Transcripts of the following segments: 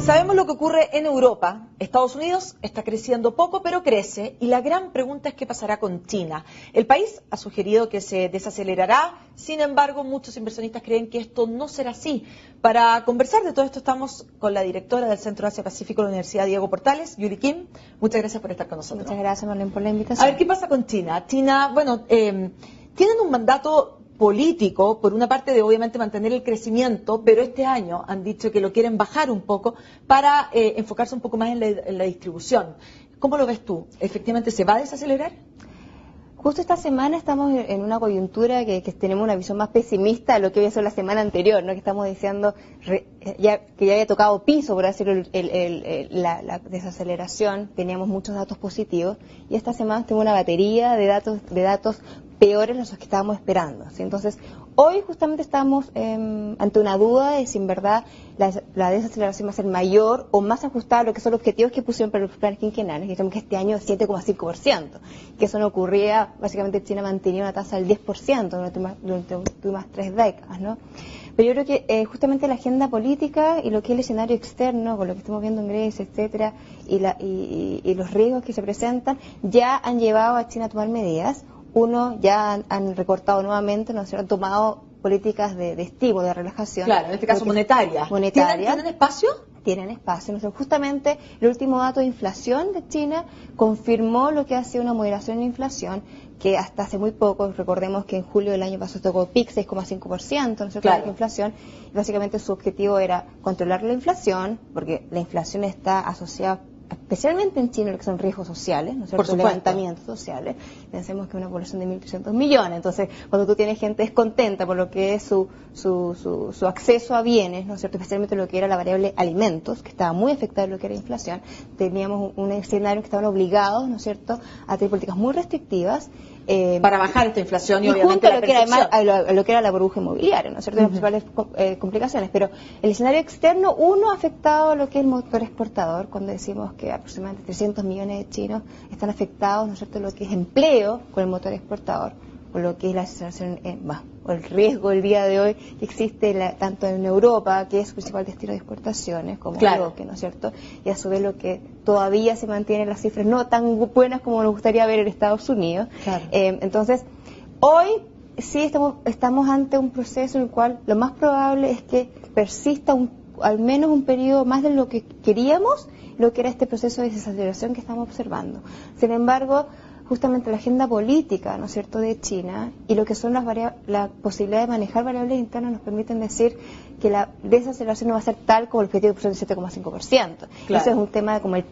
Sabemos lo que ocurre en Europa. Estados Unidos está creciendo poco, pero crece. Y la gran pregunta es qué pasará con China. El país ha sugerido que se desacelerará. Sin embargo, muchos inversionistas creen que esto no será así. Para conversar de todo esto estamos con la directora del Centro Asia-Pacífico de la Universidad Diego Portales, Yuli Kim. Muchas gracias por estar con nosotros. Muchas gracias, Marlene, por la invitación. A ver, ¿qué pasa con China? China, bueno, tienen un mandato político, por una parte de obviamente mantener el crecimiento, pero este año han dicho que lo quieren bajar un poco para enfocarse un poco más en la distribución. ¿Cómo lo ves tú? ¿Efectivamente se va a desacelerar? Justo esta semana estamos en una coyuntura que tenemos una visión más pesimista de lo que había sido la semana anterior, ¿no? Que estamos diciendo que ya había tocado piso, por decirlo, la desaceleración, teníamos muchos datos positivos, y esta semana tengo una batería de datos peores los que estábamos esperando, ¿sí? Entonces, hoy justamente estamos ante una duda de si en verdad la desaceleración va a ser mayor o más ajustada a lo que son los objetivos que pusieron para los planes quinquenales, que digamos que este año es 7,5%, que eso no ocurría, básicamente China mantenía una tasa del 10% durante las últimas 3 décadas, ¿no? Pero yo creo que justamente la agenda política y lo que es el escenario externo, con lo que estamos viendo en Grecia, etcétera, y los riesgos que se presentan, ya han llevado a China a tomar medidas. Uno, ya han recortado nuevamente, ¿no? Se han tomado políticas de estímulo, de relajación. Claro, en este caso monetaria. ¿Tienen espacio? Tienen espacio. Entonces, justamente el último dato de inflación de China confirmó lo que ha sido una moderación en la inflación, que hasta hace muy poco, recordemos que en julio del año pasado tocó PIC 6,5%, ¿no es cierto?, claro, de inflación, y básicamente su objetivo era controlar la inflación, porque la inflación está asociada especialmente en China, lo que son riesgos sociales, ¿no es cierto?, levantamientos sociales. Pensemos que es una población de 1.300 millones, entonces cuando tú tienes gente descontenta por lo que es su acceso a bienes, ¿no es cierto?, especialmente lo que era la variable alimentos, que estaba muy afectada en lo que era inflación, teníamos un escenario que estaban obligados, ¿no es cierto?, a tener políticas muy restrictivas, para bajar esta inflación y obviamente junto a lo que era además, a lo que era la burbuja inmobiliaria, ¿no es cierto?, las principales complicaciones. Pero el escenario externo, uno, ha afectado a lo que es el motor exportador, cuando decimos que aproximadamente 300 millones de chinos están afectados, ¿no es cierto?, lo que es empleo con el motor exportador, con lo que es la situación, o el riesgo el día de hoy que existe tanto en Europa, que es su principal destino de exportaciones, como claro, ¿no es cierto?, y a su vez lo que todavía se mantienen las cifras no tan buenas como nos gustaría ver en Estados Unidos. Claro. Entonces, hoy sí estamos ante un proceso en el cual lo más probable es que persista al menos un periodo más de lo que queríamos, lo que era este proceso de desaceleración que estamos observando. Sin embargo, justamente la agenda política, ¿no es cierto?, de China y lo que son la posibilidad de manejar variables internas nos permiten decir que la desaceleración no va a ser tal como el objetivo del 7,5%. Claro. Eso es un tema de como el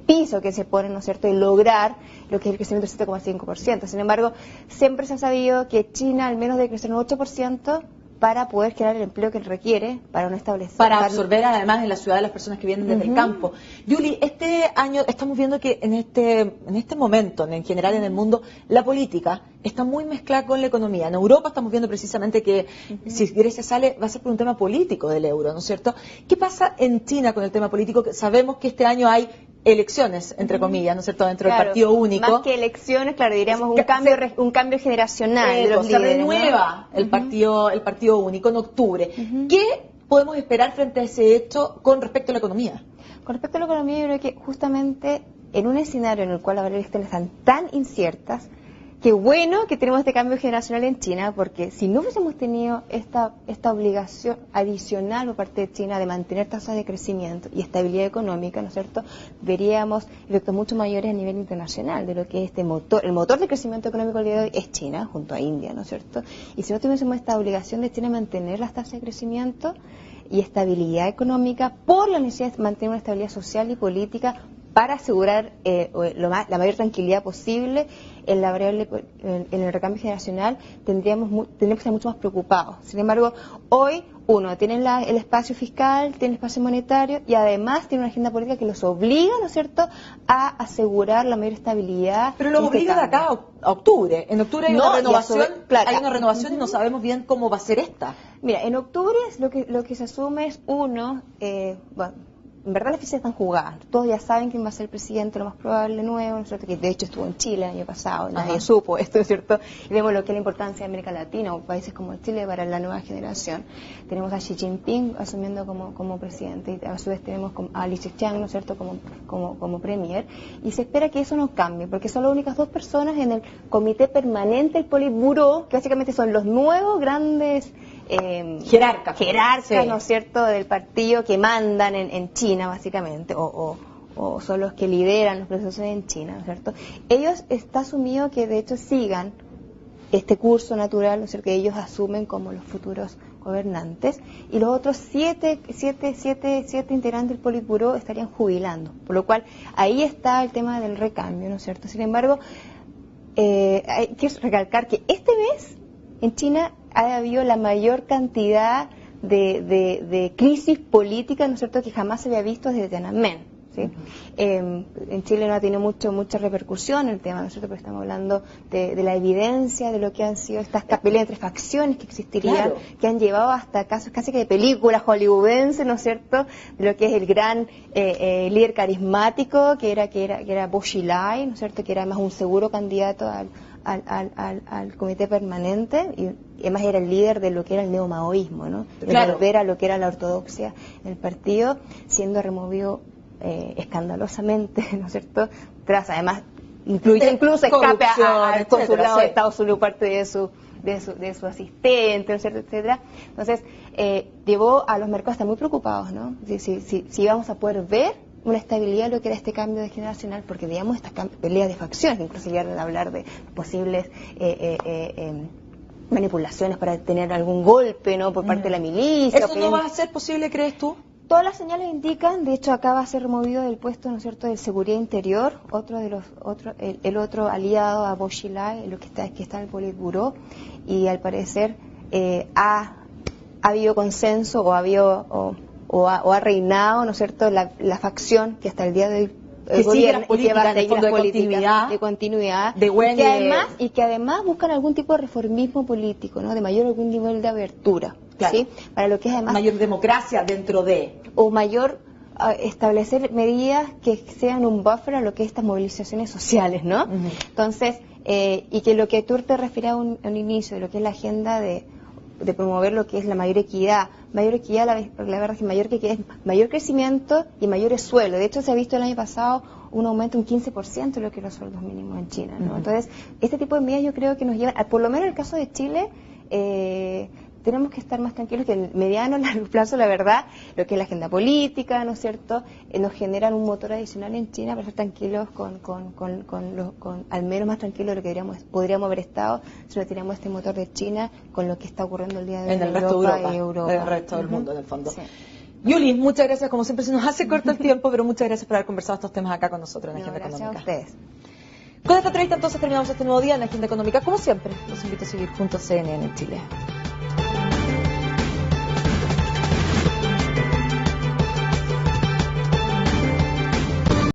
piso que se pone, ¿no es cierto?, y lograr lo que es el crecimiento del 7,5%. Sin embargo, siempre se ha sabido que China al menos debe crecer un 8% para poder crear el empleo que requiere para no establecer. Para absorber además en la ciudad a las personas que vienen desde el campo. Yuli, este año estamos viendo que en este momento, en general en el mundo, la política está muy mezclada con la economía. En Europa estamos viendo precisamente que si Grecia sale va a ser por un tema político del euro, ¿no es cierto? ¿Qué pasa en China con el tema político? Sabemos que este año hay elecciones, entre comillas, ¿no es cierto?, dentro del partido único. Más que elecciones, claro, diríamos un cambio generacional de los se líderes, renueva, ¿no?, el partido único en octubre. ¿Qué podemos esperar frente a ese hecho con respecto a la economía? Con respecto a la economía, yo creo que justamente en un escenario en el cual las variables externas están tan inciertas, qué bueno que tenemos este cambio generacional en China, porque si no hubiésemos tenido esta obligación adicional por parte de China de mantener tasas de crecimiento y estabilidad económica, ¿no es cierto?, veríamos efectos mucho mayores a nivel internacional de lo que es el motor de crecimiento económico el día de hoy es China, junto a India, ¿no es cierto? Y si no tuviésemos esta obligación de China de mantener las tasas de crecimiento y estabilidad económica por la necesidad de mantener una estabilidad social y política para asegurar la mayor tranquilidad posible en el recambio generacional, tendríamos que estar mucho más preocupados. Sin embargo, hoy, tienen el espacio fiscal, tienen el espacio monetario y además tienen una agenda política que los obliga, ¿no es cierto?, a asegurar la mayor estabilidad. Pero los obliga de acá a octubre. En octubre hay una renovación, y no sabemos bien cómo va a ser esta. Mira, en octubre lo que se asume es en verdad las fichas están jugadas. Todos ya saben quién va a ser el presidente, lo más probable nuevo, ¿no es cierto? Que de hecho estuvo en Chile el año pasado, nadie supo esto, ¿no es cierto? Y vemos lo que es la importancia de América Latina o países como Chile para la nueva generación. Tenemos a Xi Jinping asumiendo como presidente y a su vez tenemos a Li Keqiang, ¿no es cierto?, como premier. Y se espera que eso no cambie, porque son las únicas dos personas en el comité permanente, el Politburó, que básicamente son los nuevos grandes jerarcas, sí, ¿no es cierto?, del partido que mandan en China, básicamente, o son los que lideran los procesos en China, ¿no es cierto? Ellos está asumido que de hecho sigan este curso natural, ¿no es cierto?, que ellos asumen como los futuros gobernantes, y los otros siete integrantes del Politburó estarían jubilando, por lo cual ahí está el tema del recambio, ¿no es cierto? Sin embargo, hay que recalcar que este mes en China ha habido la mayor cantidad de crisis política, ¿no es cierto?, que jamás se había visto desde Tiananmen, ¿sí? En Chile no ha tenido mucha repercusión el tema, ¿no es cierto?, porque estamos hablando de la evidencia de lo que han sido estas peleas entre facciones que existirían, que han llevado hasta casos casi que de películas hollywoodenses, ¿no es cierto?, de lo que es el gran líder carismático que era Bo Xilai, ¿no es cierto?, que era además un seguro candidato al comité permanente y además era el líder de lo que era el neomaoísmo, ¿no? De volver a lo que era la ortodoxia del partido, siendo removido escandalosamente, ¿no es cierto?, tras además incluso escape al consulado de Estados Unidos, parte de su asistente, ¿no es cierto?, etcétera. Entonces llevó a los mercados a estar muy preocupados, ¿no? Si vamos a poder ver una estabilidad de lo que era este cambio de generacional, porque veíamos estas peleas de facciones, incluso llegaron a hablar de posibles manipulaciones para tener algún golpe, ¿no?, por parte de la milicia. ¿Eso no va a ser posible, crees tú? Todas las señales indican, de hecho acaba de ser removido del puesto, ¿no es cierto?, de seguridad interior, el otro aliado a Bo Xilai, que está en el Politburó, y al parecer ha habido consenso o ha reinado, ¿no es cierto?, la facción que hasta el día de hoy el gobierno y que va a seguir las políticas de continuidad y que además buscan algún tipo de reformismo político, ¿no?, de algún nivel de abertura, ¿sí?, para lo que es además mayor democracia dentro de o mayor establecer medidas que sean un buffer a lo que es estas movilizaciones sociales, ¿no? Entonces, y que lo que tú te referías a un inicio de lo que es la agenda de promover lo que es la mayor equidad, la verdad es que mayor equidad es mayor crecimiento y mayores sueldos. De hecho, se ha visto el año pasado un aumento un 15% de lo que los sueldos mínimos en China, ¿no? Entonces, este tipo de medidas yo creo que nos llevan, por lo menos en el caso de Chile, tenemos que estar más tranquilos que en el mediano, a largo plazo, la verdad, lo que es la agenda política, ¿no es cierto?, nos generan un motor adicional en China para estar tranquilos al menos más tranquilos de lo que podríamos haber estado si no teníamos este motor de China con lo que está ocurriendo el día de hoy en el resto de Europa, en el resto del mundo, en el fondo. Sí. Yuli, muchas gracias, como siempre se nos hace corto el tiempo, pero muchas gracias por haber conversado estos temas acá con nosotros en Agenda Económica. Gracias a ustedes. Con esta entrevista entonces terminamos este nuevo día en Agenda Económica. Como siempre, los invito a seguir juntos CNN en Chile.